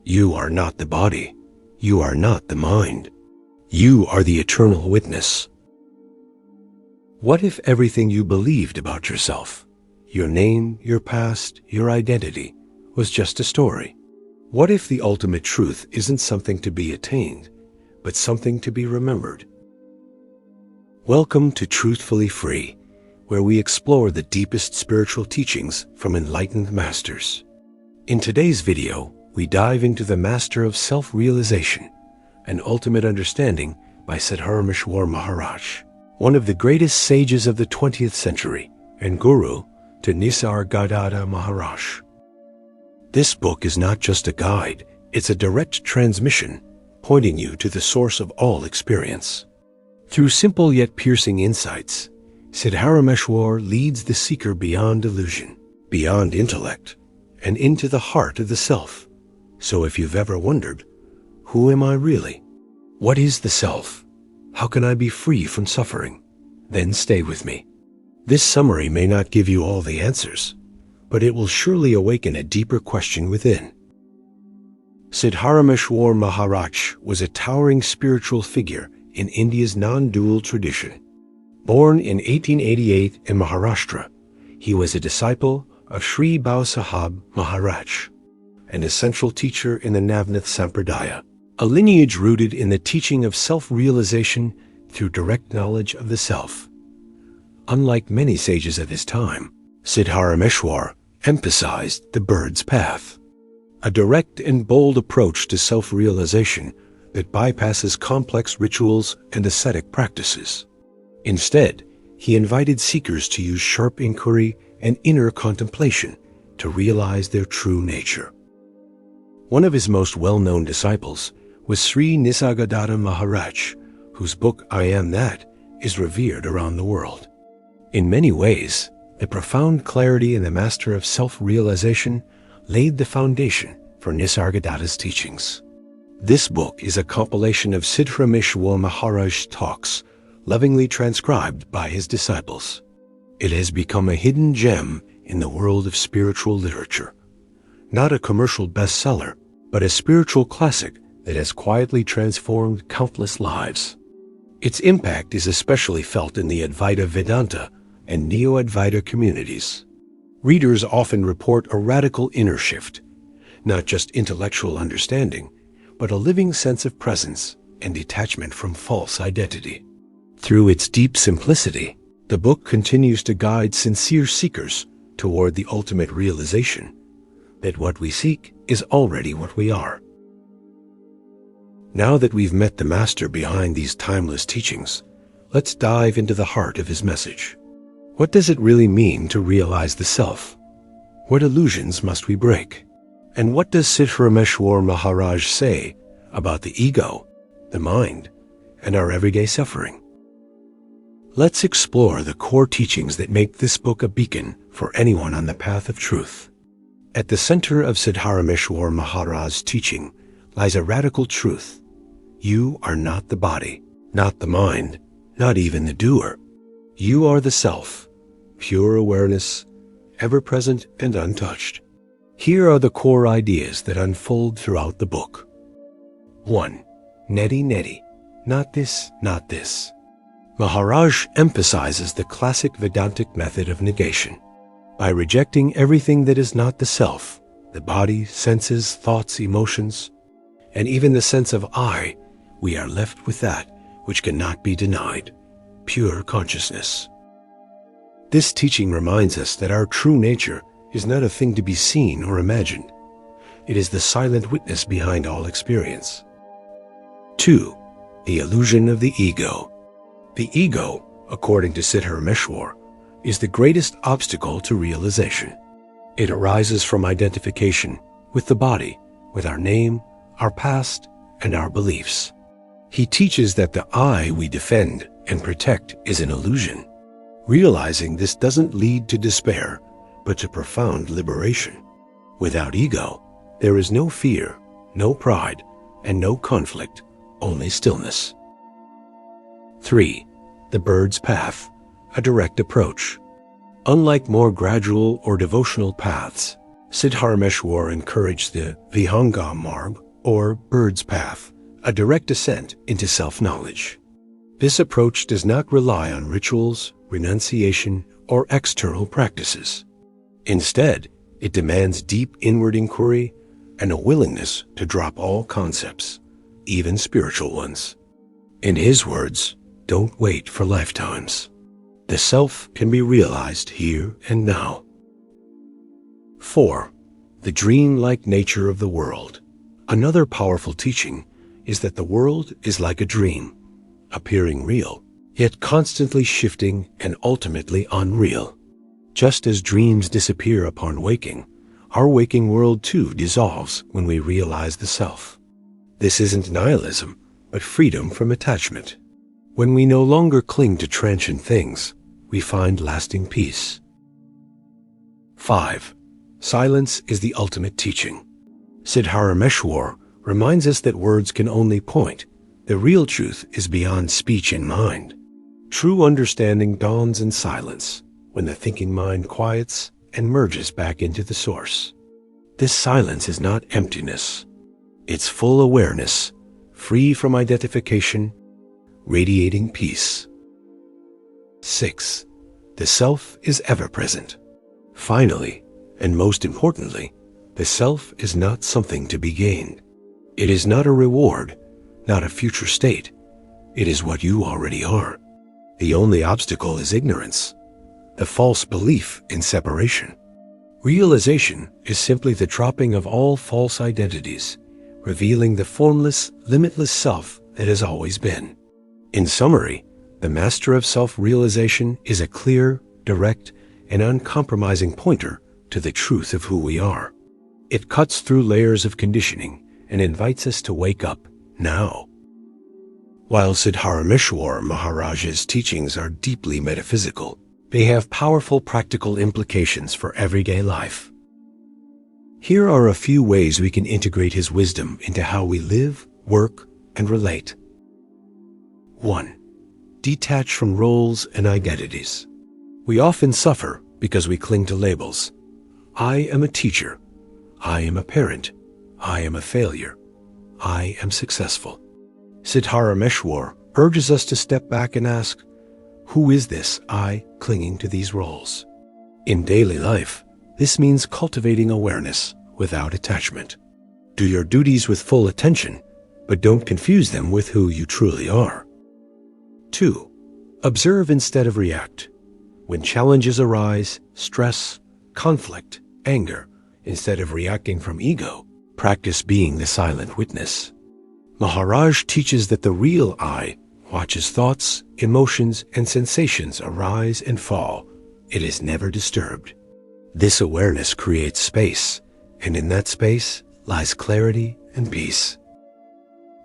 You are not the body. You are not the mind. You are the eternal witness. What if everything you believed about yourself, your name, your past, your identity, was just a story? What if the ultimate truth isn't something to be attained, but something to be remembered? Welcome to Truthfully Free, where we explore the deepest spiritual teachings from enlightened masters. In today's video, we dive into the Master of Self Realisation, an ultimate understanding by Siddharameshwar Maharaj, one of the greatest sages of the 20th century and guru to Nisargadatta Maharaj. This book is not just a guide, it's a direct transmission, pointing you to the source of all experience. Through simple yet piercing insights, Siddharameshwar leads the seeker beyond illusion, beyond intellect, and into the heart of the self. So if you've ever wondered, who am I really? What is the self? How can I be free from suffering? Then stay with me. This summary may not give you all the answers, but it will surely awaken a deeper question within. Siddharameshwar Maharaj was a towering spiritual figure in India's non-dual tradition. Born in 1888 in Maharashtra, he was a disciple of Sri Sahib Maharaj, an essential teacher in the Navnath Sampradaya, a lineage rooted in the teaching of self-realization through direct knowledge of the self. Unlike many sages of his time, Siddharameshwar emphasized the bird's path, a direct and bold approach to self-realization that bypasses complex rituals and ascetic practices. Instead, he invited seekers to use sharp inquiry and inner contemplation to realize their true nature. One of his most well-known disciples was Sri Nisargadatta Maharaj, whose book I Am That is revered around the world. In many ways, the profound clarity in the Master of Self Realisation laid the foundation for Nisargadatta's teachings. This book is a compilation of Siddharameshwar Maharaj's talks, lovingly transcribed by his disciples. It has become a hidden gem in the world of spiritual literature. Not a commercial bestseller, but a spiritual classic that has quietly transformed countless lives. Its impact is especially felt in the Advaita Vedanta and Neo-Advaita communities. Readers often report a radical inner shift, not just intellectual understanding, but a living sense of presence and detachment from false identity. Through its deep simplicity, the book continues to guide sincere seekers toward the ultimate realization that what we seek is already what we are. Now that we've met the master behind these timeless teachings, let's dive into the heart of his message. What does it really mean to realize the self? What illusions must we break? And what does Siddharameshwar Maharaj say about the ego, the mind, and our everyday suffering? Let's explore the core teachings that make this book a beacon for anyone on the path of truth. At the center of Siddharameshwar Maharaj's teaching lies a radical truth. You are not the body, not the mind, not even the doer. You are the self, pure awareness, ever-present and untouched. Here are the core ideas that unfold throughout the book. 1. Neti, not this, not this. Maharaj emphasizes the classic Vedantic method of negation. By rejecting everything that is not the self, the body, senses, thoughts, emotions, and even the sense of I, we are left with that which cannot be denied, pure consciousness. This teaching reminds us that our true nature is not a thing to be seen or imagined. It is the silent witness behind all experience. 2. The illusion of the ego. The ego, according to Siddharameshwar, is the greatest obstacle to realization. It arises from identification with the body, with our name, our past, and our beliefs. He teaches that the I we defend and protect is an illusion. Realizing this doesn't lead to despair, but to profound liberation. Without ego, there is no fear, no pride, and no conflict, only stillness. 3. The bird's path, a direct approach. Unlike more gradual or devotional paths, Siddharameshwar encouraged the Vihanga Marg, or bird's path, a direct ascent into self-knowledge. This approach does not rely on rituals, renunciation, or external practices. Instead, it demands deep inward inquiry and a willingness to drop all concepts, even spiritual ones. In his words, don't wait for lifetimes. The self can be realized here and now. 4. The dream-like nature of the world. Another powerful teaching is that the world is like a dream, appearing real, yet constantly shifting and ultimately unreal. Just as dreams disappear upon waking, our waking world too dissolves when we realize the self. This isn't nihilism, but freedom from attachment. When we no longer cling to transient things, we find lasting peace. 5. Silence is the ultimate teaching. Siddharameshwar reminds us that words can only point. The real truth is beyond speech and mind. True understanding dawns in silence, when the thinking mind quiets and merges back into the source. This silence is not emptiness. It's full awareness, free from identification, radiating peace. 6. The self is ever present. Finally, and most importantly, the self is not something to be gained. It is not a reward, not a future state. It is what you already are. The only obstacle is ignorance, the false belief in separation. Realization is simply the dropping of all false identities, revealing the formless, limitless self that has always been. In summary, the Master of Self Realization is a clear, direct, and uncompromising pointer to the truth of who we are. It cuts through layers of conditioning and invites us to wake up now. While Siddharameshwar Maharaj's teachings are deeply metaphysical, they have powerful practical implications for everyday life. Here are a few ways we can integrate his wisdom into how we live, work, and relate. 1. Detach from roles and identities. We often suffer because we cling to labels. I am a teacher. I am a parent. I am a failure. I am successful. Siddharameshwar urges us to step back and ask, who is this I clinging to these roles? In daily life, this means cultivating awareness without attachment. Do your duties with full attention, but don't confuse them with who you truly are. 2. Observe instead of react. When challenges arise, stress, conflict, anger, instead of reacting from ego, practice being the silent witness. Maharaj teaches that the real I watches thoughts, emotions, and sensations arise and fall. It is never disturbed. This awareness creates space, and in that space lies clarity and peace.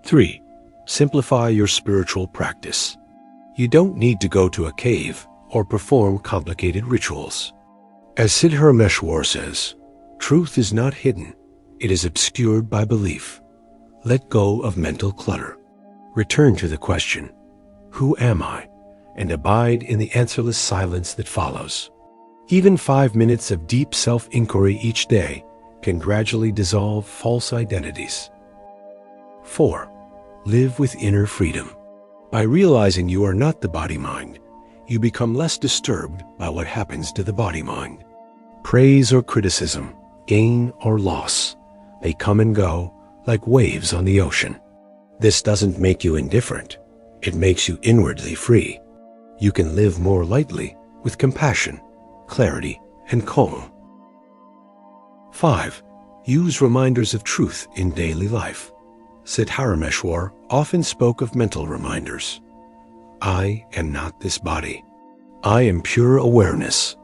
3. Simplify your spiritual practice. You don't need to go to a cave or perform complicated rituals. As Siddharameshwar says, truth is not hidden, it is obscured by belief. Let go of mental clutter. Return to the question, who am I? And abide in the answerless silence that follows. Even 5 minutes of deep self-inquiry each day can gradually dissolve false identities. 4. Live with inner freedom. By realizing you are not the body-mind, you become less disturbed by what happens to the body-mind. Praise or criticism, gain or loss, they come and go like waves on the ocean. This doesn't make you indifferent. It makes you inwardly free. You can live more lightly with compassion, clarity, and calm. 5. Use reminders of truth in daily life. Siddharameshwar often spoke of mental reminders. I am not this body. I am pure awareness.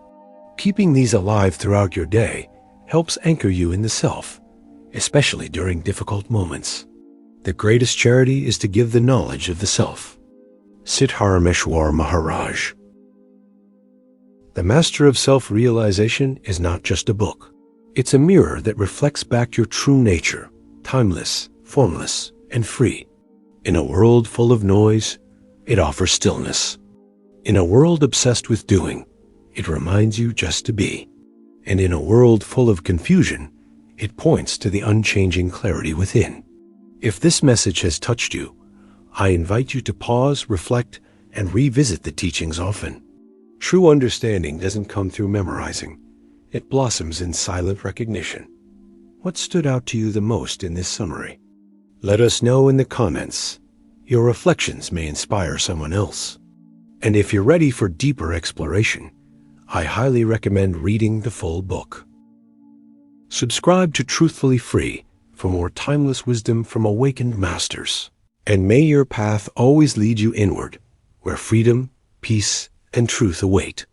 Keeping these alive throughout your day helps anchor you in the self, especially during difficult moments. The greatest charity is to give the knowledge of the self. Siddharameshwar Maharaj. The Master of Self Realization is not just a book. It's a mirror that reflects back your true nature, timeless, formless, and free. In a world full of noise, it offers stillness. In a world obsessed with doing, it reminds you just to be. And in a world full of confusion, it points to the unchanging clarity within. If this message has touched you, I invite you to pause, reflect, and revisit the teachings often. True understanding doesn't come through memorizing. It blossoms in silent recognition. What stood out to you the most in this summary? Let us know in the comments. Your reflections may inspire someone else. And if you're ready for deeper exploration, I highly recommend reading the full book. Subscribe to Truthfully Free for more timeless wisdom from awakened masters. And may your path always lead you inward, where freedom, peace, and truth await.